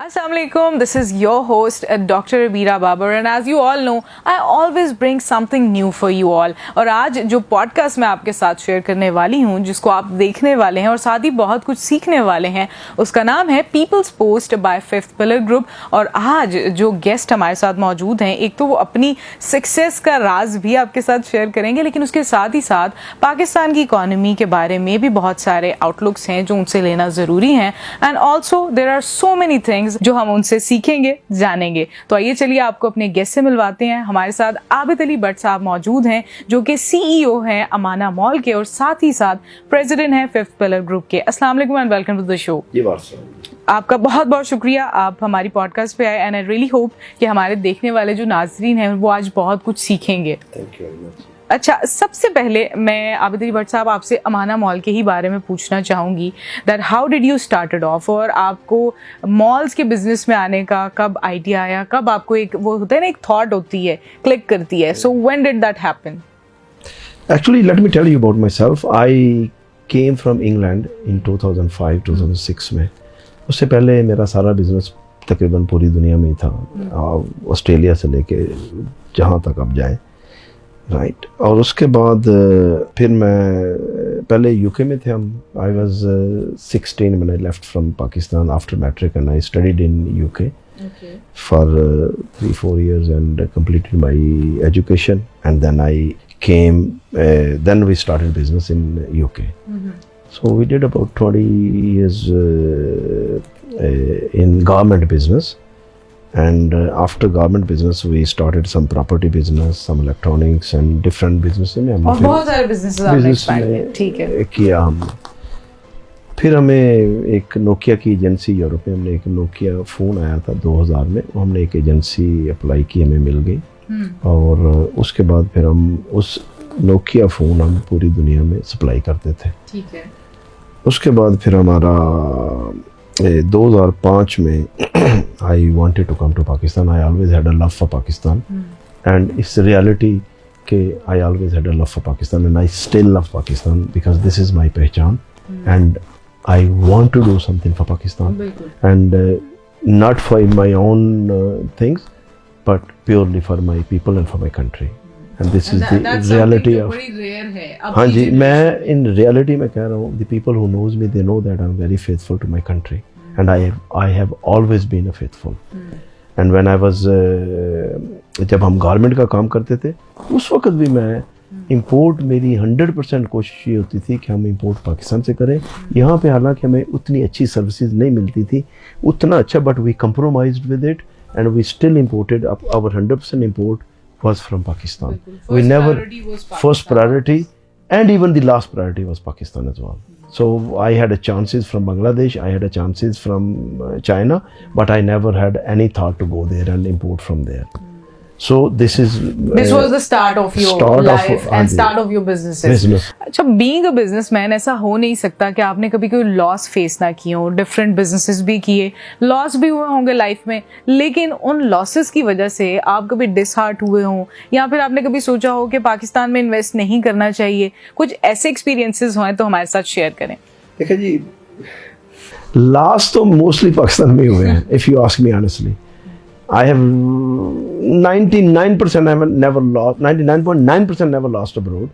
Assalamualaikum, this is your host Dr. Abira Babar and as you all know, I always bring something new for you all. اور آج جو podcast میں آپ کے ساتھ share کرنے والی ہوں جس کو آپ دیکھنے والے ہیں اور ساتھ ہی بہت کچھ سیکھنے والے ہیں اس کا نام ہے people's post by fifth pillar group. اور آج جو گیسٹ ہمارے ساتھ موجود ہیں ایک تو وہ اپنی سکسیس کا راز بھی آپ کے ساتھ شیئر کریں گے لیکن اس کے ساتھ ہی ساتھ پاکستان کی اکانومی کے بارے میں بھی بہت سارے آؤٹ لکس ہیں جو ان سے لینا ضروری ہیں and also there are so many things جو ہم ان سے سیکھیں گے جانیں گے. تو آئیے چلیے آپ کو اپنے گیسٹ سے ملواتے ہیں. ہمارے ساتھ عابد علی بٹ صاحب موجود ہیں جو کہ سی ای او ہیں امانہ مال کے اور ساتھ ہی ساتھ پریزیڈنٹ ہیں ففتھ پلر گروپ کے. السلام علیکم اینڈ ویلکم ٹو دا شو. آپ کا بہت بہت شکریہ آپ ہماری پوڈ کاسٹ پہ آئے اینڈ آئی ریئلی ہوپ کہ ہمارے دیکھنے والے جو ناظرین ہیں وہ آج بہت کچھ سیکھیں گے. تھینک یو ویری مچ. اچھا, سب سے پہلے میں عابد علی بٹ صاحب آپ سے امانہ مال کے ہی بارے میں پوچھنا چاہوں گی that how did you started off, اور آپ کو مالز کے بزنس میں آنے کا کب آئیڈیا آیا, کب آپ کو ایک وہ ہوتا ہے نا ایک تھاٹ ہوتی ہے کلک کرتی ہے, so when did that happen? Actually, let me tell you about myself. I came from England in 2005-2006 میں. اس سے پہلے میرا سارا بزنس تقریباً پوری دنیا میں ہی تھا, آسٹریلیا سے لے کے جہاں تک آپ جائیں, رائٹ. اور اس کے بعد پھر میں پہلے یو کے میں تھے ہم. I was 16 when I left from Pakistan after matric and I studied in UK for 3-4 years and completed my education and then I came, then we started business in UK. So we did about 20 years in government business. And after government business we started some property business, some electronics and different businesses میں اور بہت سارے businesses آپ نے expand کیے. ٹھیک ہے, کیا ہم. پھر ہمیں ایک نوکیا کی ایجنسی یورپ میں, ہم نے ایک نوکیا فون آیا تھا 2000 میں, ہم نے ایک ایجنسی اپلائی کی, ہمیں مل گئی. اور اس کے بعد پھر ہم اس نوکیا فون ہم پوری دنیا میں سپلائی کرتے تھے. ٹھیک ہے. اس کے بعد پھر ہمارا 2005 میں I wanted to come to Pakistan. I always had a love for Pakistan. And it's a reality کہ I always had a love for Pakistan and I still love Pakistan because this is my pehchan. And I want to do something for Pakistan. And not for my own things, but purely for my people and for my country. And this is the reality of. ہاں جی, میں in reality میں کہہ رہا ہوں, the people who knows me, they know that I'm very faithful to my country. And I have always been a faithful. And when I was جب ہم garment کا کام کرتے تھے اس وقت بھی میں امپورٹ, میری 100% کوشش یہ ہوتی تھی کہ ہم امپورٹ پاکستان سے کریں. یہاں پہ حالانکہ ہمیں اتنی اچھی سروسز نہیں ملتی تھی اتنا اچھا, but we compromised with it and we still imported. our 100% import was from Pakistan. We never, first priority and even the last priority was Pakistan as well. So I had a chances from Bangladesh, I had a chances from China, but I never had any thought to go there and import from there. So this was the start of your life and start of your businesses. اچھا, being a businessman ایسا ہو نہیں سکتا کہ آپ نے کبھی کوئی لاس face نہ کیے ہوں. ڈفرینٹ بزنسز بھی کیے, لاس بھی ہوئے ہوں گے لائف میں, لیکن ان لاسز کی وجہ سے آپ کبھی ڈس ہارٹ ہوئے ہوں یا پھر آپ نے کبھی سوچا ہو کہ پاکستان میں انویسٹ نہیں کرنا چاہیے. کچھ ایسے ایکسپیرینسز ہوئے تو ہمارے ساتھ شیئر کریں. دیکھیں جی, لاس تو موسٹلی پاکستان میں ہوئے ہیں. if you ask me honestly, I have 99% I have never lost, 99.9% never lost abroad.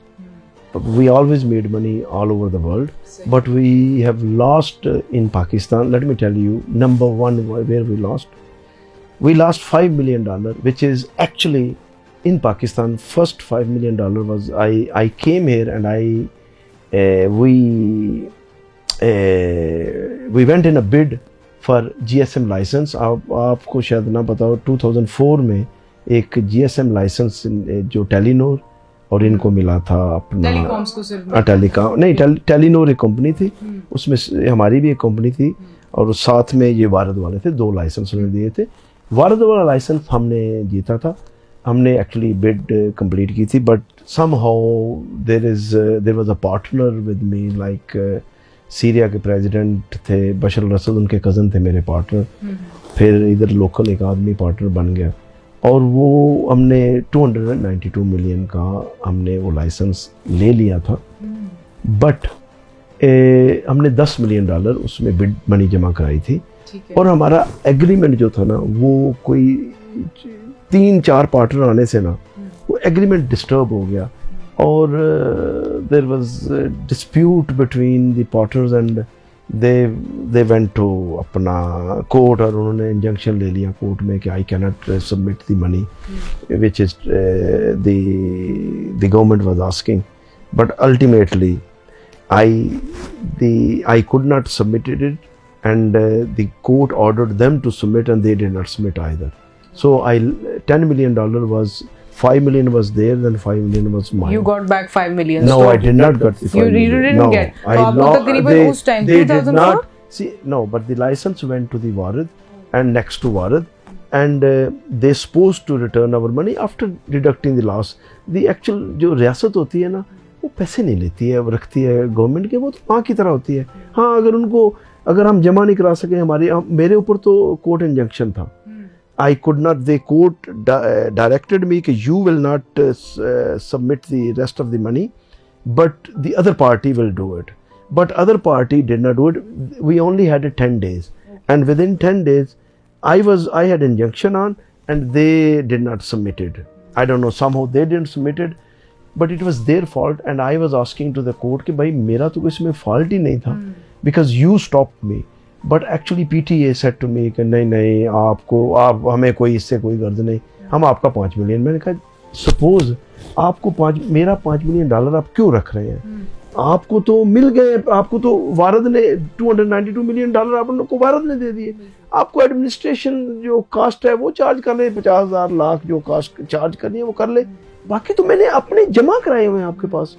We always made money all over the world, but we have lost in Pakistan. Let me tell you, number one where we lost $5 million, which is actually in Pakistan. First $5 million was I came here and we went in a bid for GSM license. آپ کو شاید نہ پتا ہو, 2004 میں ایک GSM licence جو ٹیلی نور اور ان کو ملا تھا اپنا ٹیلی نور ایک کمپنی تھی, اس میں ہماری بھی ایک کمپنی تھی اور ساتھ میں یہ وارد والے تھے, 2 لائسنس انہوں نے دیے تھے. وارد والا لائسنس ہم نے جیتا تھا, ہم نے ایکچولی بڈ کمپلیٹ کی تھی, but some how there was a partner with me, like Syria کے پریزیڈنٹ تھے بشر الاسد, ان کے کزن تھے میرے پارٹنر. پھر ادھر لوکل ایک آدمی پارٹنر بن گیا اور وہ ہم نے 292 ملین کا ہم نے وہ لائسنس لے لیا تھا. بٹ ہم نے $10 ملین اس میں بڈ منی جمع کرائی تھی. اور ہمارا ایگریمنٹ جو تھا نا وہ کوئی 3-4 پارٹنر آنے سے نا وہ ایگریمنٹ ڈسٹرب ہو گیا اور there was dispute between the partners and they went to اپنا کورٹ اور انہوں نے انجنکشن لے لیا کورٹ میں کہ I cannot submit the money which is the government was asking, but ultimately I could not submit it and the court ordered them to submit and they did not submit either. So $10 million was, 5 million was there, then 5 million was mine. You got back 5 million. No, I did not get the 5 million. You didn't no, get. I تو آپ کو تقریباً اس time they did 2004 not see. No, but the license went to the Warid and next to Warid, and they supposed to return our money after deducting the loss. The actual جو ریاست ہوتی ہے نا وہ پیسے نہیں لیتی ہے رکھتی ہے گورنمنٹ کے, وہ تو ماں کی طرح ہوتی ہے. ہاں اگر ہم جمع نہیں کرا سکے میرے اوپر تو کورٹ انجنکشن تھا. I could not, the court directed me that you will not submit the rest of the money, but the other party will do it. But other party did not do it. We only had 10 days. And within 10 days, I had injunction on and they did not submit it. I don't know, somehow they didn't submit it, but it was their fault and I was asking to the court کہ بھائی میرا تو اس میں fault ہی نہیں تھا because you stopped me. But actually P T A said to me کہ نہیں آپ ہمیں کوئی اس سے کوئی غرض نہیں, ہم آپ کا 5 ملین. میں نے کہا سپوز آپ کو میرا $5 ملین آپ کیوں رکھ رہے ہیں, آپ کو تو مل گئے, آپ کو تو وارد نے $292 ملین آپ کو وارد نے دے دیے. آپ کو ایڈمنسٹریشن جو کاسٹ ہے وہ چارج کر لے, 50,000 لاکھ جو کاسٹ چارج کرنی ہے وہ کر لے, باقی تو میں نے اپنے جمع کرائے ہوئے ہیں آپ کے پاس,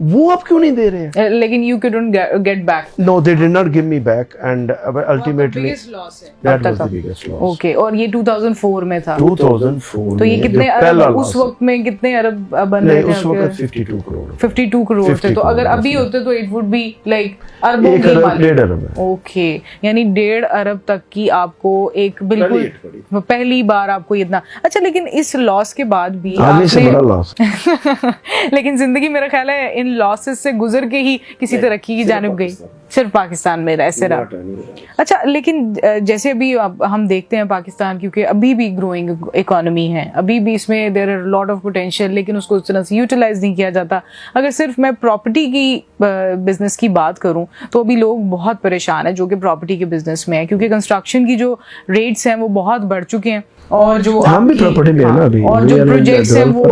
وہ آپ کیوں نہیں دے رہے ہیں. لیکن you couldn't get back. No, they did not give me back and ultimately that was the biggest loss. Okay, اور یہ 2004 میں تھا. 2004 تو یہ کتنے ارب اس وقت میں کتنے ارب بن رہے تھے؟ اس وقت 52 کروڑ. 52 کروڑ تھے. تو اگر ابھی ہوتے تو it would be like اربوں کی مالک. 1.5 ارب ہے. اوکے, یعنی 1.5 ارب تک کی آپ کو ایک بالکل پہلی بار آپ کو اتنا. اچھا, لیکن اس لاس کے بعد بھی آگے سے بڑا لاس. لیکن زندگی میرا خیال ہے ان لاسز سے گزر کے ہی کسی ترقی کی جانب گئی, صرف پاکستان میں ایسے رہا. اچھا, لیکن جیسے ابھی ہم دیکھتے ہیں پاکستان کیونکہ ابھی بھی گروئنگ اکانومی ہے, ابھی بھی اس میں there are lot of potential, لیکن اس کو اس طرح سے یوٹیلائز نہیں کیا جاتا. اگر صرف میں پراپرٹی کی بزنس کی بات کروں تو ابھی لوگ بہت پریشان ہیں جو کہ پراپرٹی کے بزنس میں ہیں, کیونکہ کنسٹرکشن کی جو ریٹس ہیں وہ بہت بڑھ چکے ہیں, اور جو اور جو پروجیکٹس ہیں وہ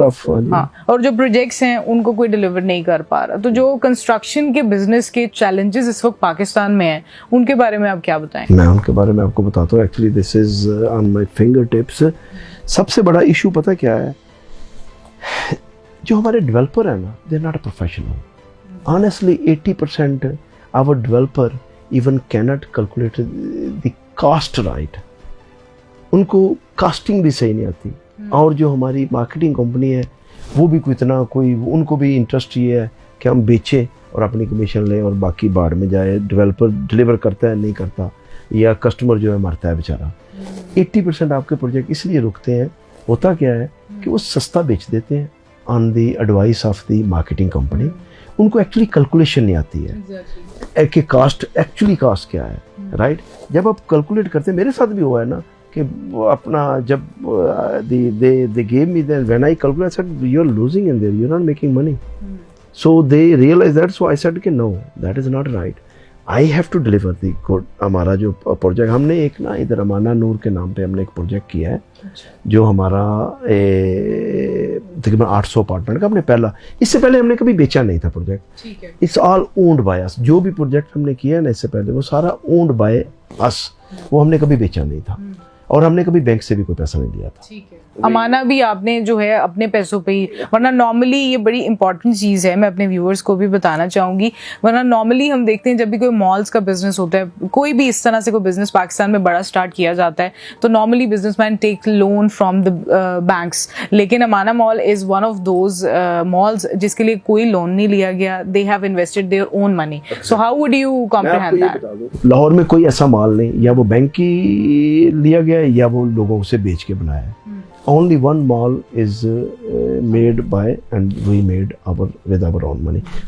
اور جو پروجیکٹس ہیں ان کو کوئی ڈیلیور نہیں کر پا رہا. تو جو کنسٹرکشن کے بزنس کے چیلنجز اس وقت پاکستان میں ہیں ان کے بارے میں آپ کیا بتائیں؟ میں ان کے بارے میں آپ کو بتاتا ہوں. Actually this is on my fingertips. سب سے بڑا ایشو پتہ کیا ہے, جو ہمارے ڈیولپر ہیں نا they are not a professional. Honestly 80% our developer even can't calculate the cost right. ان کو کاسٹنگ بھی صحیح نہیں آتی. اور جو ہماری مارکیٹنگ کمپنی ہے وہ بھی کوئی اتنا ان کو بھی انٹرسٹ یہ ہے کہ ہم بیچیں اور اپنی کمیشن لیں اور باقی باڑ میں جائے. ڈیولپر ڈلیور کرتا ہے نہیں کرتا, یا کسٹمر جو ہے مرتا ہے بیچارہ. 80% آپ کے پروجیکٹ اس لیے رکتے ہیں, ہوتا کیا ہے کہ وہ سستا بیچ دیتے ہیں on the advice of the marketing company. ان کو ایکچولی کیلکولیشن نہیں آتی ہے کہ کاسٹ ایکچولی کاسٹ کیا ہے, رائٹ. جب آپ کیلکولیٹ کرتے ہیں, میرے ساتھ بھی ہوا ہے نا کہ اپنا جب they gave me then when I calculated I said you are losing in there, you are not making money. So they realized that, so I said کہ no, that is not right. I have to deliver the good. ہمارا جو project ہم نے ایک نا ادھر امانہ نور کے نام پہ ہم نے ایک پروجیکٹ کیا ہے جو ہمارا تقریباً 800 اپارٹمنٹ کا. ہم نے پہلا, اس سے پہلے ہم نے کبھی بیچا نہیں تھا project. It's all owned by us. جو بھی پروجیکٹ ہم نے کیا ہے نا اس سے پہلے وہ سارا اونڈ بائی اس, وہ ہم نے کبھی بیچا نہیں تھا اور ہم نے کبھی بینک سے بھی کوئی پیسہ نہیں لیا تھا. امانہ بھی آپ نے جو ہے اپنے پیسوں پہ ہی, ورنہ نارملی یہ بڑی امپورٹنٹ چیز ہے, میں اپنے ویورز کو بھی بتانا چاہوں گی. ورنہ نارملی ہم دیکھتے ہیں جب بھی کوئی مالز کا بزنس ہوتا ہے, کوئی بھی اس طرح سے کوئی بزنس پاکستان میں بڑا اسٹارٹ کیا جاتا ہے, تو normally businessman take loan from the banks. لیکن Amanah mall is one of those malls جس کے لیے کوئی لون نہیں لیا گیا. They have invested their own money. So how would you comprehend that? Lahore میں کوئی ایسا مال نہیں, یا وہ بینک کی لیا گیا یا وہ لوگوں سے بیچ کے بنایا ہے. Only one mall is made by and we made with our own money.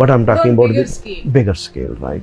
but I'm talking about the bigger scale, right?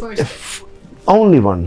first only one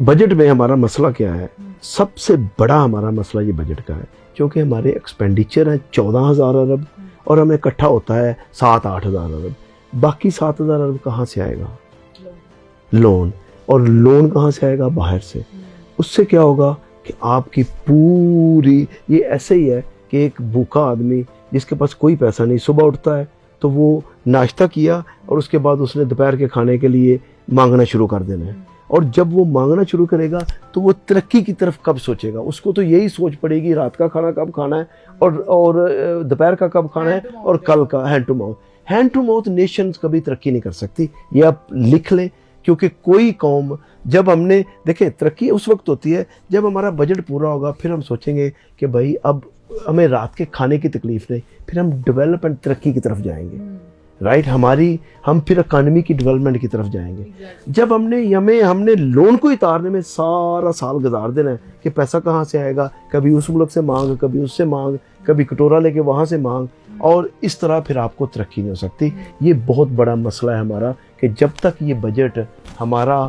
budget میں ہمارا مسئلہ کیا ہے؟ سب سے بڑا ہمارا مسئلہ یہ بجٹ کا ہے، کیونکہ ہمارے ایکسپینڈیچر ہیں 14,000 ارب اور ہمیں اکٹھا ہوتا ہے 7-8 ہزار ارب. باقی 7,000 ارب کہاں سے آئے گا؟ لون. اور لون کہاں سے آئے گا؟ باہر سے. اس سے کیا ہوگا کہ آپ کی پوری، یہ ایسے ہی ہے کہ ایک بھوکا آدمی جس کے پاس کوئی پیسہ نہیں، صبح اٹھتا ہے تو وہ ناشتہ کیا اور اس کے بعد اس نے دوپہر کے کھانے کے لیے مانگنا شروع کر دینا ہے. اور جب وہ مانگنا شروع کرے گا تو وہ ترقی کی طرف کب سوچے گا؟ اس کو تو یہی سوچ پڑے گی رات کا کھانا کب کھانا ہے اور دوپہر کا کب کھانا ہے اور کل کا. Hand to mouth. Hand to mouth nations کبھی ترقی نہیں کر سکتی. یہ آپ لکھ لیں، کیونکہ کوئی قوم، جب ہم نے دیکھیں ترقی اس وقت ہوتی ہے جب ہمارا بجٹ پورا ہوگا، پھر ہم سوچیں گے کہ بھائی اب ہمیں رات کے کھانے کی تکلیف نہیں، پھر ہم ڈیولپمنٹ ترقی کی طرف جائیں گے. رائٹ، ہم پھر اکانومی کی ڈیولپمنٹ کی طرف جائیں گے. جب ہم نے لون کو اتارنے میں سارا سال گزار دینا ہے کہ پیسہ کہاں سے آئے گا، کبھی اس ملک سے مانگ، کبھی اس سے مانگ، کبھی کٹورا لے کے وہاں سے مانگ، اور اس طرح پھر آپ کو ترقی نہیں ہو سکتی. یہ بہت بڑا مسئلہ ہے ہمارا کہ جب تک یہ بجٹ ہمارا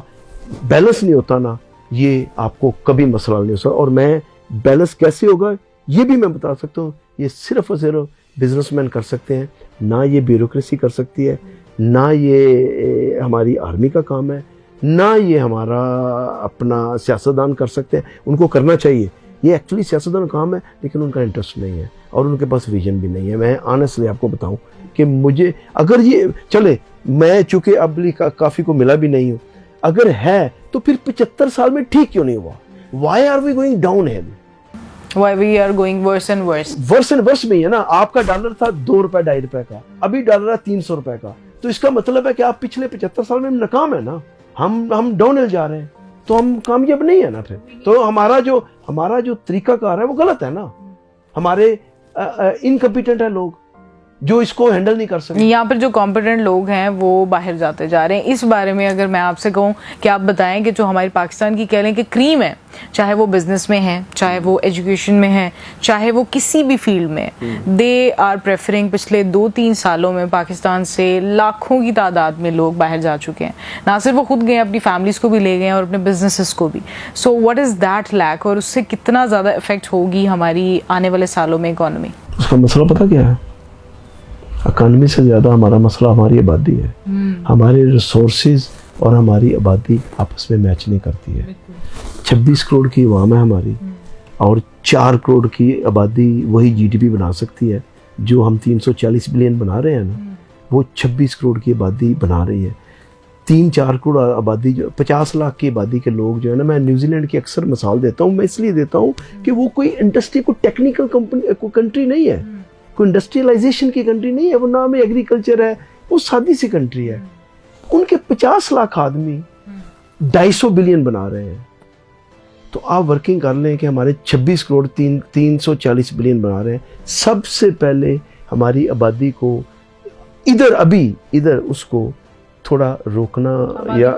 بیلنس نہیں ہوتا نا، یہ آپ کو کبھی مسئلہ نہیں ہو سکتا. اور میں بیلنس کیسے ہوگا یہ بھی میں بتا سکتا ہوں. یہ صرف اور صرف بزنس مین کر سکتے ہیں، نہ یہ بیوروکریسی کر سکتی ہے، نہ یہ ہماری آرمی کا کام ہے، نہ یہ ہمارا اپنا سیاستدان کر سکتے ہیں. ان کو کرنا چاہیے، یہ ایکچولی سیاستدان کا کام ہے، لیکن ان کا انٹرسٹ نہیں ہے اور ان کے پاس ویژن بھی نہیں ہے. میں آنیسٹلی آپ کو بتاؤں کہ مجھے اگر یہ چلے، میں چونکہ اب کافی کو ملا بھی نہیں ہوں، اگر ہے تو پھر 75 سال میں ٹھیک کیوں نہیں ہوا؟ Why are we going downhill? Why we are going worse and worse. Worse and worse میں ہی ہے نا. آپ کا ڈالر تھا 2 روپے 2.5 روپے کا، ابھی ڈالر ہے 300 روپے کا. تو اس کا مطلب ہے کہ آپ پچھلے 75 سال میں ناکام ہے نا. ہم ڈاؤن ہل جا رہے ہیں تو ہم کامیاب نہیں ہے نا. پھر تو ہمارا جو طریقہ کار ہے وہ غلط ہے نا. ہمارے انکمپیٹنٹ ہیں لوگ جو اس کو ہینڈل نہیں کر سکتے. یہاں پر جو کمپیٹنٹ لوگ ہیں وہ باہر جاتے جا رہے ہیں. اس بارے میں اگر میں آپ سے کہوں کہ آپ بتائیں کہ جو ہماری پاکستان کی کہہ لیں کہ کریم ہے، چاہے وہ بزنس میں ہیں، چاہے وہ ایجوکیشن میں ہیں، چاہے وہ کسی بھی فیلڈ میں، دے آر پریفرنگ. پچھلے 2-3 سالوں میں پاکستان سے لاکھوں کی تعداد میں لوگ باہر جا چکے ہیں. نہ صرف وہ خود گئے، اپنی فیملیز کو بھی لے گئے اور اپنے بزنسز کو بھی. So what is that leak, اور اس سے کتنا زیادہ افیکٹ ہوگی ہماری آنے والے سالوں میں اکانومی؟ اس کا مسئلہ پتہ کیا ہے؟ اکانومی سے زیادہ ہمارا مسئلہ ہماری آبادی ہے. ہمارے ریسورسز اور ہماری آبادی آپس میں میچ نہیں کرتی ہے. 26 کروڑ کی عوام ہے ہماری، اور 4 کروڑ کی آبادی وہی جی ڈی پی بنا سکتی ہے جو ہم 340 بلین بنا رہے ہیں نا. وہ 26 کروڑ کی آبادی بنا رہی ہے. 3-4 کروڑ آبادی، جو 50 لاکھ کی آبادی کے لوگ جو ہے نا، میں نیوزی لینڈ کی اکثر مثال دیتا ہوں. میں اس لیے دیتا ہوں کہ وہ کوئی انڈسٹری، کوئی ٹیکنیکل کنٹری نہیں ہے، کوئی انڈسٹریلائزیشن کی کنٹری نہیں ہے. وہ نام ایگریکلچر ہے، وہ سادی سی کنٹری ہے. ان کے 50 لاکھ آدمی 250 بلین بنا رہے ہیں. تو آپ ورکنگ کر لیں کہ ہمارے 26 کروڑ 340 بلین بنا رہے ہیں. سب سے پہلے ہماری آبادی کو ادھر اس کو تھوڑا روکنا یا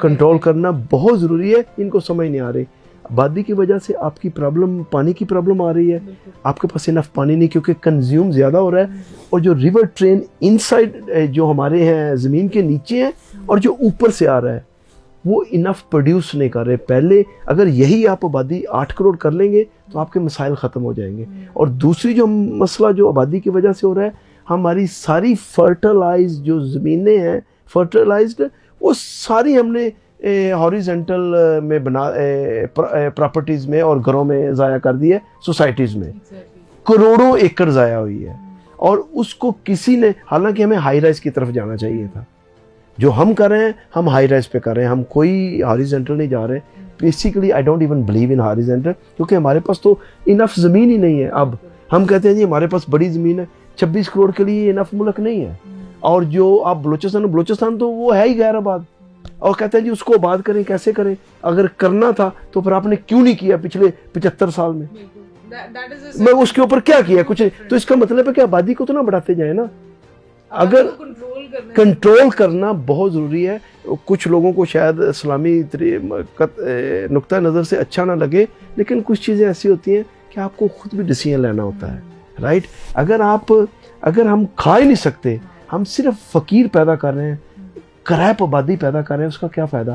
کنٹرول کرنا بہت ضروری ہے. ان کو سمجھ نہیں آ رہی. آبادی کی وجہ سے آپ کی پرابلم، پانی کی پرابلم آ رہی ہے. آپ کے پاس انف پانی نہیں، کیونکہ کنزیوم زیادہ ہو رہا ہے. اور جو ریور ٹرین ان سائڈ جو ہمارے ہیں زمین کے نیچے ہیں اور جو اوپر سے آ رہا ہے، وہ انف پروڈیوس نہیں کر رہے. پہلے اگر یہی آپ آبادی 8 کروڑ کر لیں گے تو آپ کے مسائل ختم ہو جائیں گے. اور دوسری جو مسئلہ جو آبادی کی وجہ سے ہو رہا ہے، ہماری ساری فرٹیلائز جو زمینیں ہیں، فرٹیلائزڈ، وہ ساری ہم نے ہاریزنٹل میں بنا پراپرٹیز میں اور گھروں میں ضائع کر دی ہے. سوسائٹیز میں کروڑوں ایکڑ ضائع ہوئی ہے. اور اس کو کسی نے، حالانکہ ہمیں ہائی رائز کی طرف جانا چاہیے تھا. جو ہم کر رہے ہیں ہم ہائی رائز پہ کر رہے ہیں، ہم کوئی ہاریزنٹل نہیں جا رہے. Basically I don't even believe in horizontal, کیونکہ ہمارے پاس تو انف زمین ہی نہیں ہے. اب ہم کہتے ہیں جی ہمارے پاس بڑی زمین ہے. 26 کروڑ کے لیے انف ملک نہیں ہے. اور جو آپ بلوچستان تو وہ ہے ہی غیر آباد، اور کہتے ہیں جی اس کو آباد کریں. کیسے کریں؟ اگر کرنا تھا تو پھر آپ نے کیوں نہیں کیا پچھلے 75 سال میں؟ میں اس کے اوپر کیا کیا؟ کچھ. تو اس کا مطلب ہے کہ آبادی کو تو نہ بڑھاتے جائیں نا. اگر کنٹرول کرنا بہت ضروری ہے. کچھ لوگوں کو شاید اسلامی نقطہ نظر سے اچھا نہ لگے، لیکن کچھ چیزیں ایسی ہوتی ہیں کہ آپ کو خود بھی ڈیسیژن لینا ہوتا ہے. رائٹ؟ اگر ہم کھا ہی نہیں سکتے، ہم صرف فقیر پیدا کر رہے ہیں، کریپ آبادی پیدا کر رہے ہیں، اس کا کیا فائدہ؟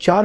4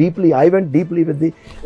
deeply, I went deeply with the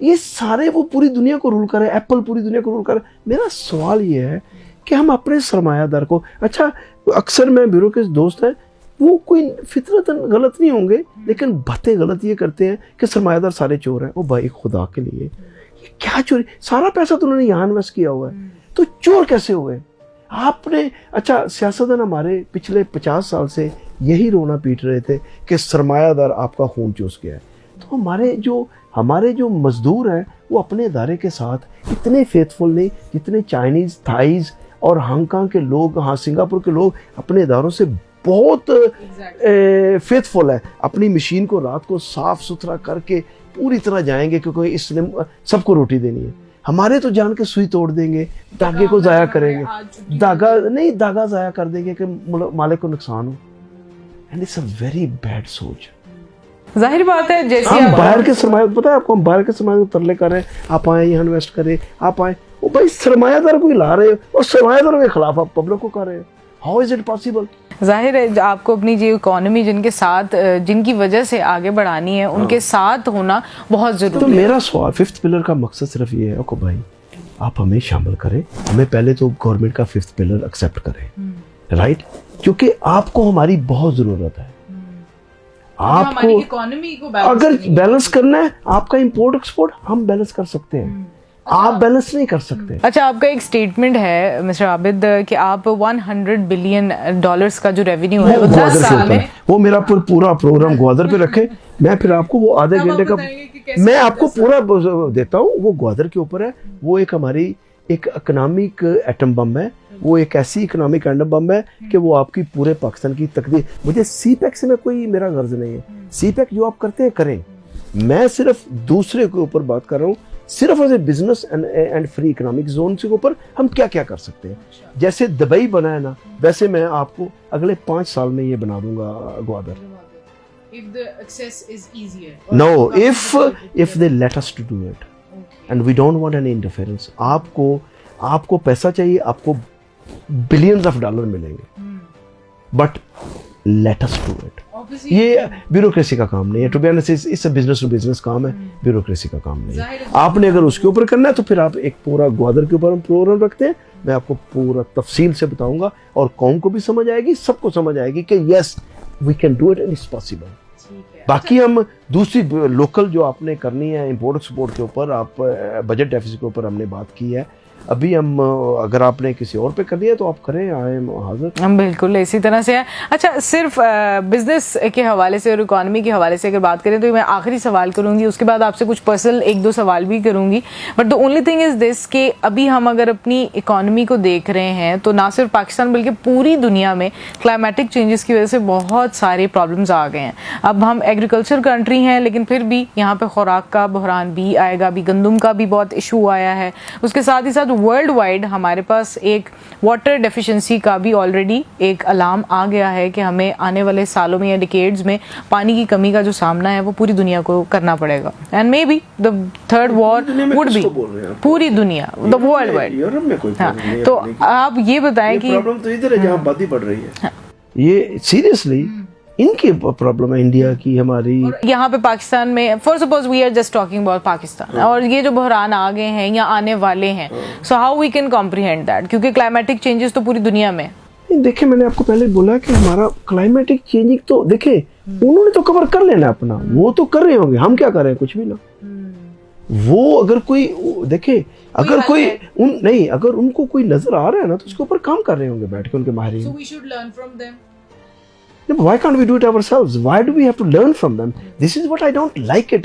یہ سارے وہ پوری دنیا کو رول کر رہے ہیں, ایپل پوری دنیا کو رول کر رہے ہیں. میرا سوال یہ ہے کہ ہم اپنے سرمایہ دار کو, اچھا اکثر میں بیورو کے دوست ہیں وہ کوئی فطرتاً غلط نہیں ہوں گے, لیکن باتیں غلط یہ کرتے ہیں کہ سرمایہ دار سارے چور ہیں. او بھائی خدا کے لیے یہ کیا چوری, سارا پیسہ تو انہوں نے یہاں انویسٹ کیا ہوا ہے, تو چور کیسے ہوئے آپ نے؟ اچھا سیاستدان ہمارے پچھلے 50 سال سے یہی رونا پیٹ رہے تھے کہ سرمایہ دار آپ کا خون چوس گیا ہے. تو ہمارے جو مزدور ہیں وہ اپنے ادارے کے ساتھ اتنے فیتھفل نہیں جتنے چائنیز, تھائیز اور ہانگ کانگ کے لوگ, ہاں سنگاپور کے لوگ اپنے اداروں سے بہت فیتھفل ہے. اپنی مشین کو رات کو صاف ستھرا کر کے پوری طرح جائیں گے کیونکہ اس نے سب کو روٹی دینی ہے. ہمارے تو جان کے سوئی توڑ دیں گے, دھاگے کو ضائع کریں گے, دھاگا ضائع کر دیں گے کہ مالک کو نقصان ہو. And it's a very bad سوچ. ظاہر بات ہے جیسے ہم باہر کے سرمایہ, پتہ ہے آپ کو, ہم باہر کے سرمایہ کو ترلے کر رہے ہیں, آپ آئیں یہاں انویسٹ کریں, آپ آئیں. وہ بھائی سرمایہ دار کو ہلا رہے ہو اور سرمایہ داروں کے خلاف آپ پبلک کو کر رہے ہو. How is it possible? ظاہر ہے آپ کو اپنی جو اکانومی جن کی وجہ سے آگے بڑھانی ہے ان کے ساتھ ہونا بہت ضروری ہے. تو میرا سوال 5th پلر کا مقصد صرف یہ ہے کہ بھائی آپ ہمیں شامل کریں, ہمیں پہلے تو گورنمنٹ کا 5th پلر ایکسیپٹ کریں, رائٹ, کیونکہ آپ کو ہماری بہت ضرورت ہے. آپ کو اگر بیلنس کرنا ہے آپ کا امپورٹ ایکسپورٹ ہم بیلنس کر سکتے ہیں, آپ بیلنس نہیں کر سکتے. اچھا آپ کا ایک سٹیٹمنٹ ہے مسٹر عابد کہ آپ $100 بلین کا جو ریونیو ہے وہ 10 سال میں, وہ میرا پورا پروگرام گوادر پہ رکھے, میں پھر آپ کو وہ آدھے گھنٹے کا میں آپ کو پورا دیتا ہوں. وہ گوادر کے اوپر ہے, وہ ایک ہماری ایک اکنامک ایٹم بم ہے, وہ ایک ایسی اکنامک ایٹم بم ہے کہ وہ آپ کی پورے پاکستان کی تقدیر. مجھے سی پیک سے میں کوئی میرا غرض نہیں ہے, سی پیک جو آپ کرتے ہیں کریں, میں صرف دوسرے کے اوپر بات کر رہا ہوں, صرف as a business and free economic zone کے اوپر ہم کیا کیا کر سکتے ہیں. جیسے دبئی بنا ہے نا, ویسے میں آپ کو اگلے 5 سال میں یہ بنا دوں گا Gwadar. If the access is easier. No, if they let us to do it. And we don't want any interference. آپ کو پیسہ چاہیے, آپ کو بلینز آف ڈالر ملیں گے, but let's do it. یہ بیوروکریسی کا کام نہیں ہے, ٹو بی آنیسٹ اس سے بزنس ٹو بزنس کام ہے, بیوروکریسی کا کام نہیں ہے. آپ نے اگر اس کے اوپر کرنا ہے تو پھر آپ ایک پورا گوادر کے اوپر ہم پروگرام رکھتے ہیں, میں آپ کو پورا تفصیل سے بتاؤں گا اور قوم کو بھی سمجھ آئے گی, سب کو سمجھ آئے گی کہ yes we can do it and it's possible. باقی ہم دوسری لوکل جو آپ نے کرنی ہے امپورٹ ایکسپورٹ کے اوپر, آپ بجٹ ڈیفیسٹ کے اوپر ہم نے بات کی ہے. ابھی ہم اگر آپ نے کسی اور پہ کر دیا تو آپ کریں, آئے حاضر. ہم بالکل اسی طرح سے ہیں. اچھا صرف بزنس کے حوالے سے اور اکانومی کے حوالے سے اگر بات کریں تو میں آخری سوال کروں گی, اس کے بعد آپ سے کچھ پرسنل 1-2 سوال بھی کروں گی. But the only thing is this کہ ابھی ہم اگر اپنی اکانومی کو دیکھ رہے ہیں تو نہ صرف پاکستان بلکہ پوری دنیا میں کلائمیٹک چینجز کی وجہ سے بہت سارے پرابلمز آ گئے ہیں. اب ہم ایگریکلچر کنٹری ہیں لیکن پھر بھی یہاں پہ خوراک کا بحران بھی آئے گا, بھی گندم کا بھی بہت ایشو آیا ہے. اس کے ساتھ ہی ساتھ ورلڈ وائڈ ہمارے پاس ایک واٹر ڈیفیشنسی کا بھی آلریڈی ایک الارم آ گیا ہے کہ ہمیں آنے والے سالوں میں یا ڈیکیڈز میں پانی کی کمی کا جو سامنا ہے وہ پوری دنیا کو کرنا پڑے گا. And may be the third war would be پوری دنیا, دا ورلڈ وائڈ. تو آپ یہ بتائیں کہ پرابلم تو ادھر ہے جہاں آبادی بڑھ رہی ہے, یہ سیریسلی ان کی پرابلم ہے انڈیا کی, ہماری یہاں پہ پاکستان میں for suppose we are just talking about Pakistan, اور یہ جو بحران آ گئے ہیں یا آنے والے ہیں, so how we can comprehend that, کیونکہ کلائمیٹک چینجز تو پوری دنیا میں. دیکھیں میں نے آپ کو پہلے بولا کہ ہمارا کلائمیٹک چینجنگ تو دیکھیں انہوں نے تو کور کر لینا اپنا, وہ تو کر رہے ہوں گے, ہم کیا کر رہے ہیں, کچھ بھی نا. وہ اگر کوئی دیکھیں اگر کوئی نہیں, اگر ان کو کوئی نظر آ رہا ہے نا تو اس کے اوپر کام کر رہے ہوں گے بیٹھ کے ان کے ماہرین. So we should learn from them. Why can't we do it ourselves? Why do we have to learn from them? This is what I don't like it.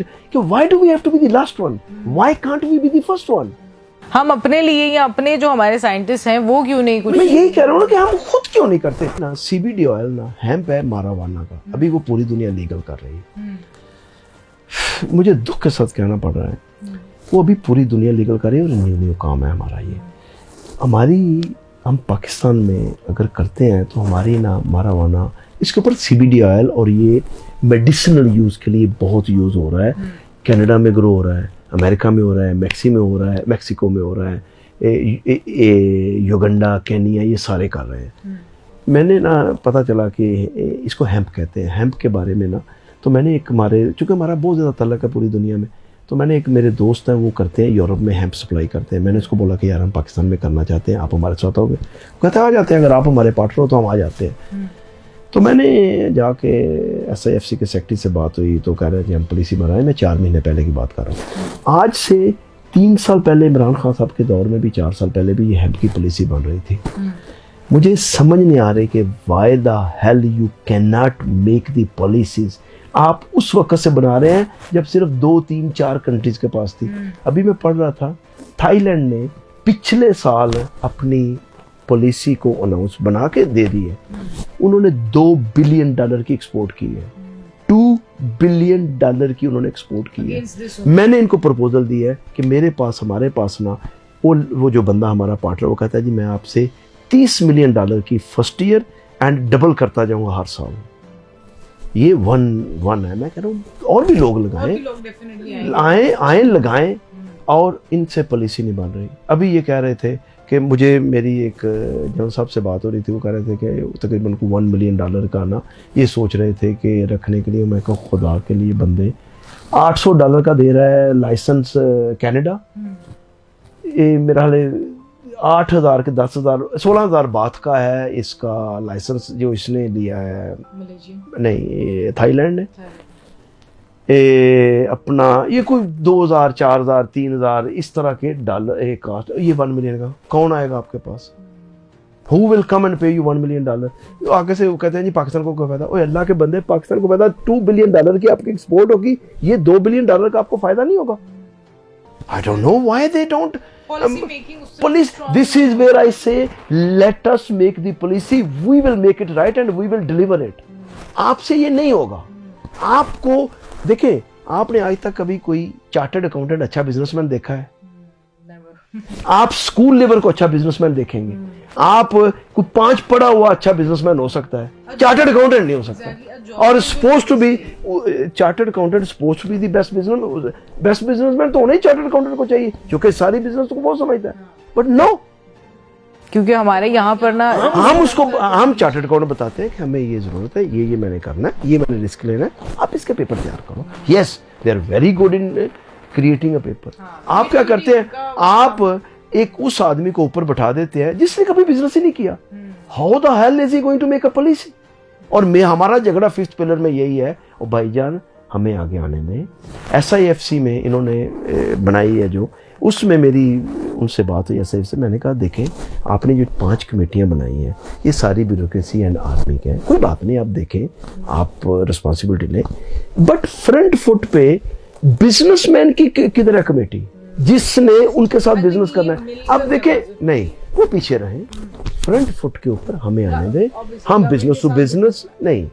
Why do we have to be the last one? Why can't we be the first one? ہم اپنے لیے یا اپنے جو ہمارے scientist ہیں وہ کیوں نہیں کچھ, میں یہی کہہ رہا ہوں کہ ہم خود کیوں نہیں کرتے. نا سی بی ڈی آئل نا ہیمپ ہے ماراوانا کا, ابھی وہ پوری دنیا لیگل کر رہی ہے. مجھے دکھ کے ساتھ کہنا پڑ رہا ہے, وہ ابھی پوری دنیا لیگل کر رہی ہے اور نیو کام ہے ہمارا. یہ ہم پاکستان میں اگر کرتے ہیں تو ہماری نا ماراوانا اس کے اوپر سی بی ڈی آئل, اور یہ میڈیسنل یوز کے لیے بہت یوز ہو رہا ہے. کینیڈا میں گرو ہو رہا ہے, امریکہ میں ہو رہا ہے, میکسیکو میں ہو رہا ہے, یوگنڈا, کینیا, یہ سارے کر رہے ہیں. میں نے نا پتہ چلا کہ اس کو ہیمپ کہتے ہیں. ہیمپ کے بارے میں نا تو میں نے ایک چونکہ ہمارا بہت زیادہ تعلق ہے پوری دنیا میں, تو میں نے ایک میرے دوست ہیں وہ کرتے ہیں یورپ میں ہیمپ سپلائی کرتے ہیں, میں نے اس کو بولا کہ یار ہم پاکستان میں کرنا چاہتے ہیں, آپ ہمارے ساتھ ہوگے؟ کہتے ہیں آ جاتے ہیں, اگر آپ ہمارے پارٹنر ہو تو ہم آ جاتے ہیں. تو میں نے جا کے SIFC کے سیکٹری سے بات ہوئی تو کہہ رہے تھے ہم پالیسی بنائیں. میں 4 مہینے پہلے کی بات کر رہا ہوں. آج سے 3 سال پہلے عمران خان صاحب کے دور میں بھی 4 سال پہلے بھی یہ ہیمپ کی پالیسی بن رہی تھی. مجھے سمجھ نہیں آ رہی کہ why the hell you cannot make the policies. آپ اس وقت سے بنا رہے ہیں جب صرف 2, 3, 4 کنٹریز کے پاس تھی. ابھی میں پڑھ رہا تھا تھائی لینڈ نے پچھلے سال اپنی پالیسی کو اناؤنس بنا کے دے دی ہے. انہوں نے $2 بلین کی ایکسپورٹ کی ہے. $2 بلین کی انہوں نے ایکسپورٹ کی ہے. میں نے ان کو پرپوزل دی ہے کہ میرے پاس ہمارے پاس نا وہ جو بندہ ہمارا پارٹنر وہ کہتا ہے جی میں آپ سے $30 ملین کی فرسٹ ایئر اینڈ ڈبل کرتا جاؤں گا ہر سال. یہ ون ہے. میں کہہ رہا ہوں اور بھی لوگ لگائیں, آئیں لگائیں, اور ان سے پالیسی نہیں بن رہی. ابھی یہ کہہ رہے تھے کہ مجھے میری ایک جنرل صاحب سے بات ہو رہی تھی, وہ کہہ رہے تھے کہ تقریباً کو $1 ملین کا نا یہ سوچ رہے تھے کہ رکھنے کے لیے. میں کہوں خدا کے لیے بندے $800 کا دے رہا ہے لائسنس کینیڈا. یہ میرا حال 8,000 کے 10,000 16,000 بات کا ہے اس کا لائسنس جو اس نے لیا ہے, نہیں تھائی لینڈ نے. اپنا یہ کوئی 2,000 4,000 3,000 اس طرح کے ڈالر کاسٹ. یہ $1 ملین کا کون آئے گا آپ کے پاس؟ Who will come and pay you $1 million? آگے سے وہ کہتے ہیں جی پاکستان کو کیا فائدہ. اوہ اللہ کے بندے, پاکستان کو فائدہ $2 بلین کی آپ کی ایکسپورٹ ہوگی, یہ $2 بلین کا آپ کو فائدہ نہیں ہوگا. I don't know why they don't. Police, this is where I say let us make the policy, we will make it right and we will deliver it. آپ سے یہ نہیں ہوگا. آپ کو دیکھیں, آپ نے آج تک کبھی کوئی چارٹرڈ اکاؤنٹنٹ اچھا بزنس مین دیکھا ہے؟ آپ اسکول لیول کو اچھا بزنس مین دیکھیں گے. آپ کوئی 5 پڑھا ہوا اچھا بزنس مین ہو سکتا ہے, چارٹرڈ اکاؤنٹنٹ نہیں ہو سکتا. اور suppose to be chartered accountant suppose to be the best businessman تو ہونا ہی چارٹرڈ اکاؤنٹنٹ کو چاہیے کیونکہ ساری بزنس کو بہت سمجھتا ہے. بٹ نو, کیونکہ ہمارے یہاں پر نا ہم چارٹرڈ اکاؤنٹ بتاتے ہیں کہ ہمیں یہ ضرورت ہے, یہ میں نے کرنا ہے, یہ میں نے رسک لینا ہے, آپ اس کے پیپر تیار کرو. Yes they are very good in creating a paper. آپ کیا کرتے ہیں, آپ ایک اس آدمی کو اوپر بٹھا دیتے ہیں جس نے کبھی بزنس ہی نہیں کیا. How the hell is he going to make a policy? اور ہمارا جھگڑا 5th پلر میں یہی ہے. اور بھائی جان ہمیں آگے آنے دیں. SIFC میں انہوں نے بنائی ہے جو, اس میں میری ان سے بات ہوئی SIFC سے. میں نے کہا دیکھیں آپ نے جو 5 کمیٹیاں بنائی ہیں یہ ساری بیوروکریسی اینڈ آرمی کے ہیں, کوئی بات نہیں آپ دیکھیں, آپ رسپانسبلٹی لیں, بٹ فرنٹ فٹ پہ بزنس مین کی کدھر ہے کمیٹی جس نے ان کے ساتھ بزنس کرنا ہے؟ اب دیکھیں نہیں, وہ پیچھے رہیں, فرنٹ فٹ کے اوپر ہمیں آنے دیں. ہم بزنس ٹو بزنس نہیں,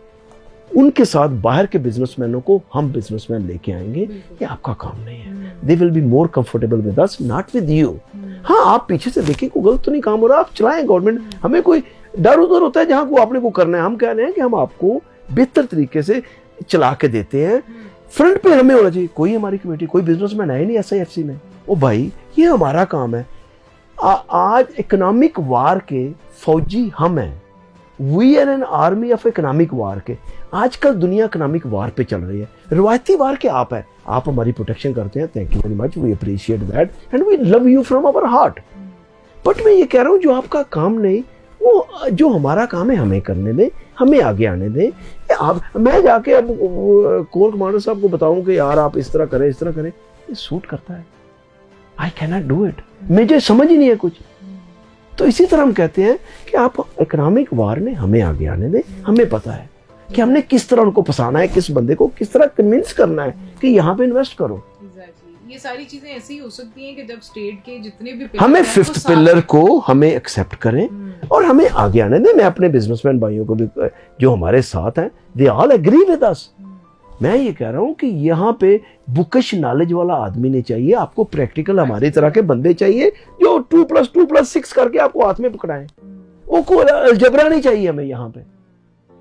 ان کے ساتھ باہر کے بزنس مینوں کو ہم بزنس مین لے کے آئیں گے. یہ آپ کا کام نہیں ہے. They will be more comfortable with us, not with you. ہاں آپ پیچھے سے دیکھیں کوئی غلط تو نہیں کام ہو رہا, آپ چلائیں گورنمنٹ. ہمیں کوئی ڈر ادھر ہوتا ہے جہاں کو آپ نے کو کرنا ہے. ہم کہہ رہے ہیں کہ ہم آپ کو بہتر طریقے سے چلا کے دیتے ہیں. فرنٹ پہ ہمیں ہونا چاہیے. کوئی ہماری کمیٹی, کوئی بزنس مین ہے نہیں SIFC میں. او بھائی یہ ہمارا کام ہے. آج اکنامک وار کے فوجی ہم ہیں. We are an army of economic war کے. آج کل دنیا اکنامک وار پہ چل رہی ہے. روایتی وار کے آپ ہیں, آپ ہماری پروٹیکشن کرتے ہیں. Thank you very much, we appreciate that and we love you from our heart. But میں یہ کہہ رہا ہوں جو آپ کا کام نہیں, وہ جو ہمارا کام ہے ہمیں کرنے دیں, ہمیں آگے آنے دیں. میں جا کے اب کور کمانڈر صاحب کو بتاؤں کہ یار آپ اس طرح کریں, اس طرح کریں, یہ سوٹ کرتا ہے. I cannot do it. مجھے سمجھ ہی نہیں ہے کچھ. تو اسی طرح ہم کہتے ہیں کہ آپ اکنامک وار میں ہمیں آگے آنے دیں. ہمیں پتا ہے کہ ہم نے کس طرح ان کو پھنسانا ہے, کس بندے کو کس طرح کنونس کرنا ہے کہ یہاں پہ انویسٹ کرو. یہ ساری چیزیں ایسی ہو سکتی ہیں کہ جب اسٹیٹ کے جتنے بھی ہمیں 5th پلر کو ہمیں ایکسیپٹ کریں اور ہمیں آگے آنے دیں. میں اپنے بزنس مین بھائیوں کو بھی جو ہمارے ساتھ ہیں, they all agree with us. میں یہ کہہ رہا ہوں کہ یہاں پہ بکش نالج والا آدمی نہیں چاہیے, آپ کو پریکٹیکل ہماری طرح کے بندے چاہیے جو 2+2+6 کر کے آپ کو ہاتھ میں پکڑائیں. وہ کوئی الجبرا نہیں چاہیے ہمیں یہاں پہ,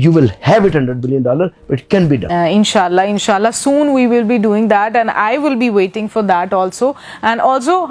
You will have it $100 billion, but it can be done. Inshallah, soon we will be doing that, and I will be waiting for that also. And also,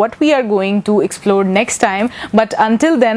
what we are going to explore next time. But until then,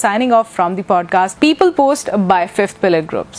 signing off from the podcast People Post by Fifth Pillar Groups.